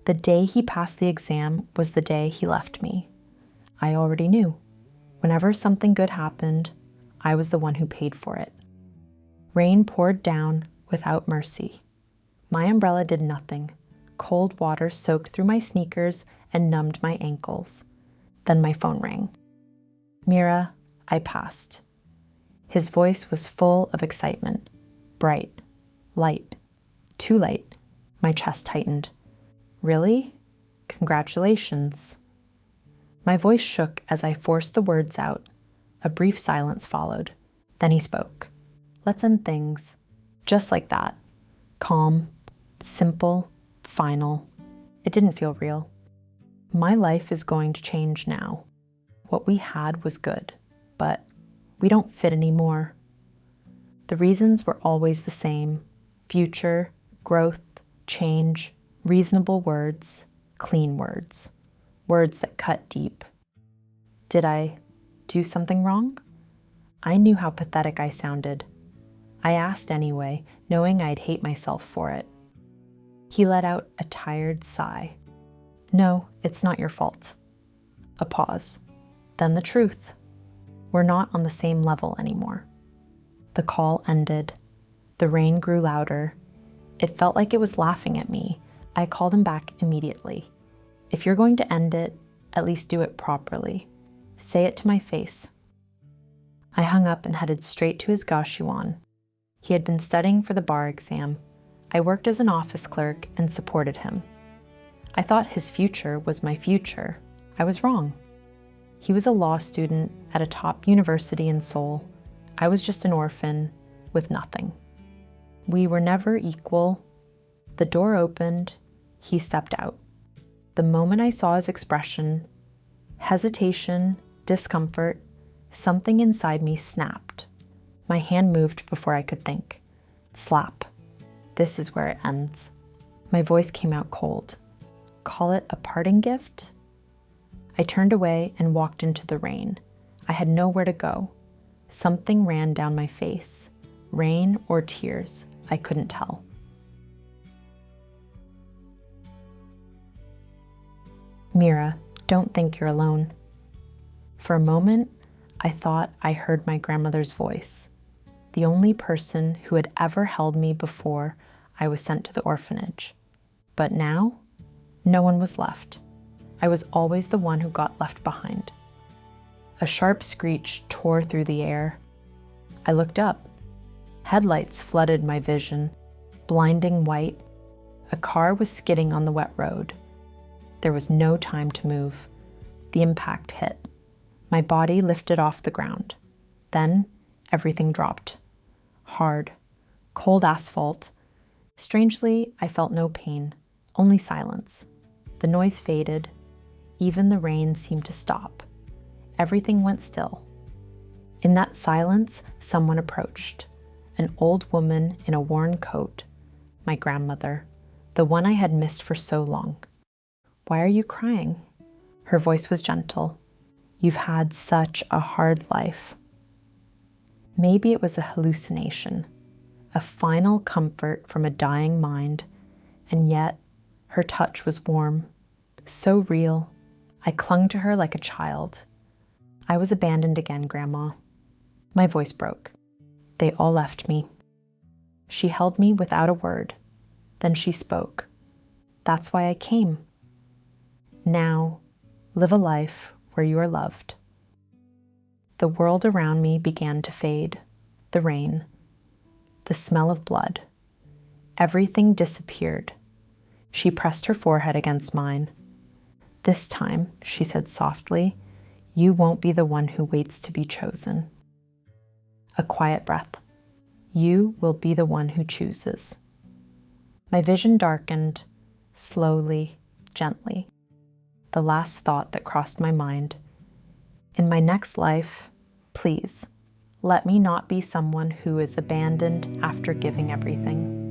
The day he passed the exam was the day he left me. I already knew. Whenever something good happened, I was the one who paid for it. Rain poured down without mercy. My umbrella did nothing. Cold water soaked through my sneakers and numbed my ankles. Then my phone rang. Mira, I passed. His voice was full of excitement. Bright. Light. Too light. My chest tightened. Really? Congratulations. My voice shook as I forced the words out. A brief silence followed. Then he spoke. Let's end things. Just like that. Calm. Simple. Final. It didn't feel real. My life is going to change now. What we had was good, but we don't fit anymore. The reasons were always the same. Future, growth, change, reasonable words, clean words. Words that cut deep. Did I do something wrong? I knew how pathetic I sounded. I asked anyway, knowing I'd hate myself for it. He let out a tired sigh. No, it's not your fault. A pause. Then the truth. We're not on the same level anymore. The call ended. The rain grew louder. It felt like it was laughing at me. I called him back immediately. If you're going to end it, at least do it properly. Say it to my face. I hung up and headed straight to his Ch.1. He had been studying for the bar exam. I worked as an office clerk and supported him. I thought his future was my future. I was wrong. He was a law student at a top university in Seoul. I was just an orphan with nothing. We were never equal. The door opened. He stepped out. The moment I saw his expression, hesitation, discomfort, something inside me snapped. My hand moved before I could think. Slap. This is where it ends. My voice came out cold. Call it a parting gift? I turned away and walked into the rain. I had nowhere to go. Something ran down my face. Rain or tears, I couldn't tell. Mira, don't think you're alone. For a moment, I thought I heard my grandmother's voice, the only person who had ever held me before I was sent to the orphanage. But now, no one was left. I was always the one who got left behind. A sharp screech tore through the air. I looked up. Headlights flooded my vision, blinding white. A car was skidding on the wet road. There was no time to move. The impact hit. My body lifted off the ground. Then everything dropped. Hard, cold asphalt. Strangely, I felt no pain, only silence. The noise faded. Even the rain seemed to stop. Everything went still. In that silence, someone approached. An old woman in a worn coat. My grandmother, the one I had missed for so long. Why are you crying? Her voice was gentle. You've had such a hard life. Maybe it was a hallucination, a final comfort from a dying mind, and yet her touch was warm, so real. I clung to her like a child. I was abandoned again, Grandma. My voice broke. They all left me. She held me without a word. Then she spoke. That's why I came. Now, live a life where you are loved. The world around me began to fade. The rain, the smell of blood. Everything disappeared. She pressed her forehead against mine. This time, she said softly, you won't be the one who waits to be chosen. A quiet breath. You will be the one who chooses. My vision darkened, slowly, gently. The last thought that crossed my mind. In my next life, please, let me not be someone who is abandoned after giving everything.